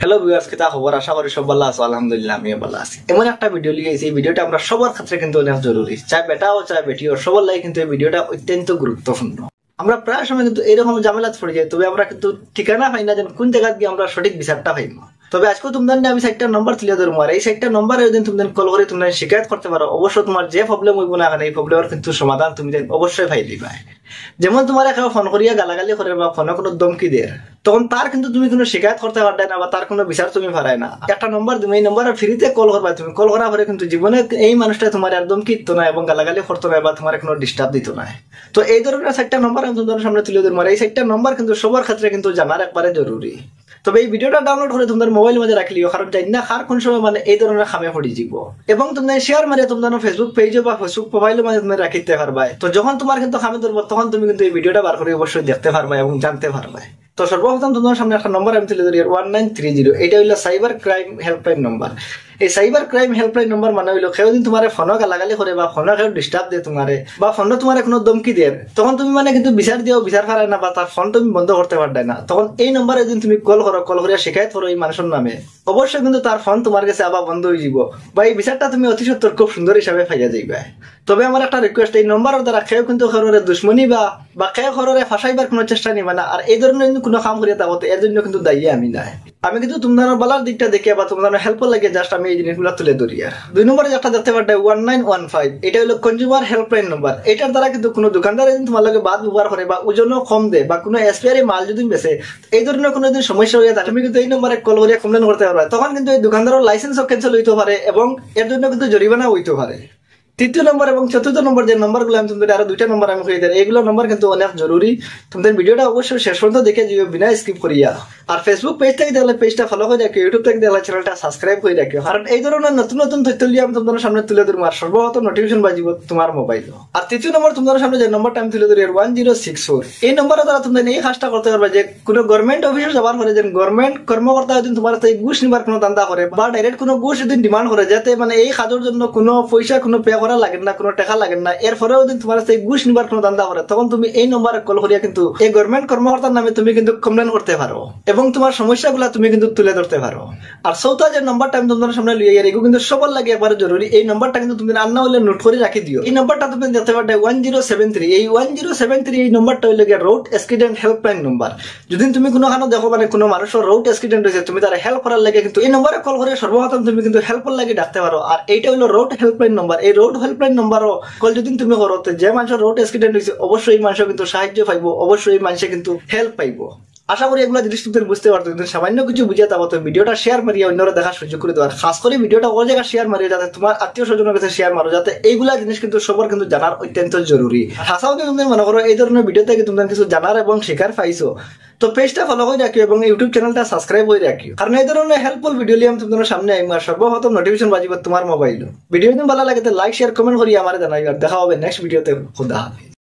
Hello viewers, কিতা খবর? আশা করি সব ভালো আছো। আলহামদুলিল্লাহ আমিও ভালো আছি। এমন একটা ভিডিও লিয়ে এই ভিডিওটা আমরা সবার ক্ষেত্রে কিন্তু অনেক জরুরি, চাই বেটা ও চাই বেটি ও সবার লাগে কিন্তু এই ভিডিওটা অত্যন্ত গুরুত্বপূর্ণ। আমরা প্রায় সময় কিন্তু এরকম ঝামেলাত পড়ে যাই, তবে আমরা কিন্তু ঠিকানা পাই না যে কোন জায়গা গিয়ে আমরা সঠিক বিচারটা পাইব। তবে আজকে তোমাদের আমি 4টা নম্বর তুলে ধরবো, আর এই 4টা নম্বরে যদি তুমি কল করে তুমি শিকায়ত করতে পারো, অবশ্য তোমার যে প্রবলেম হইব না এই প্রবলেমের কিন্তু সমাধান তুমি অবশ্যই পাই দিবা। যেমন তোমার কেউ ফোন করিয়া গালাগালি করে বা ফোনে কোনো দমকি দেয়, তখন তার কিন্তু তুমি কোনো শিকায়ত করতে পারবে না বা তার কোনো বিচার তুমি পারাই না। একটা নম্বর তুমি এই নম্বরে ফ্রিতে কল করবা, তুমি কল করার পরে কিন্তু জীবনে এই মানুষটা তোমার একদম কিত্ত না এবং গালাগালি করতো না বা তোমার কোনো ডিস্টার্ব দিত না। তো এই ধরনের 4টা নম্বর আমি তোমাদের সামনে তুলে ধরবো, আর এই 4টা নম্বর কিন্তু সবার ক্ষেত্রে কিন্তু জানার একবারে জরুরি। তবে এই ভিডিওটা ডাউনলোড করে তোমাদের মোবাইল মাঝে রাখলিও, কারণ জানি না কার কোন সময় মানে এই ধরনের খামে পড়ে যাব। এবং তোমরা শেয়ার মারিয়ে তোমাদের ফেসবুক পেজে বা ফেসবুক প্রোফাইলের মাঝে তুমি রাখিতে পারবা। তো যখন তোমার কিন্তু খামে ধরবো তখন তুমি কিন্তু এই ভিডিওটা বার করে অবশ্যই দেখতে পারবা এবং জানতে পারবা। তো সর্বপ্রথম তোমার সামনে একটা নম্বর আমি তুলে ধরি, 1930। এটা হইলো সাইবার ক্রাইম হেল্পলাইন নম্বর। এই সাইবার ক্রাইম হেল্পলাইন নম্বর মানে হইলো কেউ দিন তোমার ফোনও গালাগালি করে বা ফোনও কেউ ডিস্টার্ব দেয় তোমারে বা ফোনও তোমার কোনো দমকি দেয়, তখন তুমি মানে কিন্তু বিচার দিও, বিচার পারায় না বা তার ফোন তুমি বন্ধ করতে পারবে না। তখন এই নম্বরে যদি তুমি কল করো, কল করিয়া শিকায়ত করো এই মানুষের নামে, অবশ্যই কিন্তু তার ফোন তোমার কাছে আবার বন্ধ হয়ে যাব বা এই বিচারটা তুমি অতি সত্তর খুব সুন্দর হিসাবে পাইয়া যাইবে। তবে আমার একটা রিকোয়েস্ট, এই নম্বরের দ্বারা কেউ কিন্তু ঘরের দুশ্মনী বা কেউ ঘরের ফাঁসাইবার কোনো চেষ্টা নিবে না। আর এই ধরনের কোনো কাম করিয়া থাকতে এর জন্য কিন্তু দায়ী আমি নাই। আমি কিন্তু তোমাদের বলার দিকটা দেখে বা তোমাদের হেল্পফুল লাগে জাস্ট আমি এই জিনিসগুলো তুলে ধরি। আর 2 নম্বরে যেটা দেখতে পারবে 1915, এটা হলো কনজিউমার হেল্পলাইন নম্বর। এটার দ্বারা কিন্তু কোনো দোকানদার যদি তোমার লাগে বাদ ব্যবহার করে বা ওজনও কম দেয় বা কোনো এক্সপায়ারি মাল যদি বেচে, এই ধরনের কোনো যদি সমস্যা হয়ে থাকে তুমি কিন্তু এই নম্বরে কল করিয়া কমপ্লেন করতে পারবে। তখন কিন্তু এই দোকানদারের লাইসেন্সও ক্যান্সেল হইতে পারে এবং এর জন্য কিন্তু জরিমানা হইতে পারে। 3য় নম্বর এবং 4র্থ নম্বর যে নম্বরগুলো আমি তোমাদের আরো 2টা নম্বর আমি কই দিই, এইগুলো নম্বর কিন্তু অনেক জরুরি। তোমাদের ভিডিওটা অবশ্যই শেষ পর্যন্ত দেখে দিও বিনা স্কিপ করিয়া। আর ফেসবুক পেজ থেকে দেখলে পেজটা ফলো করে রাখিও, ইউটিউব থেকে দেখলে চ্যানেলটা সাবস্ক্রাইব করে রাখিও, কারণ এই ধরনের নতুন নতুন তথ্য নিয়ে আমি তোমাদের সামনে তুলে ধরবো আর সর্বপ্রথম নোটিফিকেশন বাজিব তোমার মোবাইল। আর 3য় নম্বর তোমাদের সামনে যে নম্বরটা আমি তুলে ধরি 1064, এই নম্বরের দ্বারা তোমরা এই কাজটা করতে পারবে যে কোনো গভর্নমেন্ট অফিসে যাবার পরে যে গভর্নমেন্ট কর্মকর্তা যদি তোমার থেকে ঘুষ নিবার কোনো দান্দা করে বা ডাইরেক্ট কোনো ঘুষ যদি ডিমান্ড করে, যাতে মানে এই কাজের জন্য কোনো পয়সা কোনো পে করা লাগে না, কোনো টাকা লাগে না, এরপরেও যদি তোমার থেকে ঘুষ নিবার কোনো দান্দা করে, তখন তুমি এই নম্বরে কল করিয়া কিন্তু এই গভর্নমেন্ট কর্মকর্তার নামে তুমি কিন্তু কমপ্লেন করতে পারো এবং তোমার সমস্যাগুলো তুমি কিন্তু তুলে ধরতে পারো। আর 4টা যে নম্বরটা আমি তোমাদের সামনে লিয়ে এর এগুলো কিন্তু সবার লাগে একবারে জরুরি। এই নম্বরটা কিন্তু তুমি রান্না হলে নোট করে রাখি দিও। এই নম্বরটা তুমি দেখতে পারবে 1073। এই 1073 এই নম্বরটা হইলে রোড অ্যাক্সিডেন্ট হেল্পলাইন নম্বর। যদি তুমি কোনো কারণে দেখো মানে কোনো মানুষের রোড অ্যাক্সিডেন্ট হয়েছে, তুমি তার হেল্প করার লাগে কিন্তু এই নম্বরে কল করে সর্বপ্রথম তুমি কিন্তু হেল্পের লাগে ডাকতে পারো। আর এইটা হলো রোড হেল্পলাইন নম্বর। এই রোড হেল্পলাইন নম্বরও কল যদি তুমি করো, যে মানুষের রোড অ্যাক্সিডেন্ট হয়েছে অবশ্যই এই মানুষ কিন্তু সাহায্য পাইবো, অবশ্যই এই মানুষে কিন্তু হেল্প পাইবো। আশা করি এগুলো জিনিস তুমি বুঝতে পারতো। কিন্তু সামান্য কিছু বুঝিয়ে থাকো তো ভিডিওটা শেয়ার মারিয়ে অন্যরা দেখার সুযোগ করে দেওয়ার, খাস করে ভিডিওটা ওই জায়গায় শেয়ার মারিয়ে যাতে তোমার আত্মীয় স্বজনের কাছে শেয়ার মারো, যাতে এইগুলা জিনিস কিন্তু সবার কিন্তু জানার অত্যন্ত জরুরি। হাসাও কি তুমি মনে করো এই ধরনের ভিডিও থেকে তুমি কিছু জানার এবং শেখার পাইছো, তো পেজটা ফলো করে রাখিও এবং ইউটিউব চ্যানেলটা সাবস্ক্রাইব করে রাখিও, কারণ এই ধরনের হেল্পফুল ভিডিও নিয়ে আমি তোমাদের সামনে আইম আর সর্বপ্রথম নোটিফিকেশন বাজিব তোমার মোবাইল। ভিডিও যদি ভালো লাগে তো লাইক শেয়ার কমেন্ট করি আমার জানাই। আর দেখা হবে নেক্সট ভিডিওতে। খুদা হাফেজ।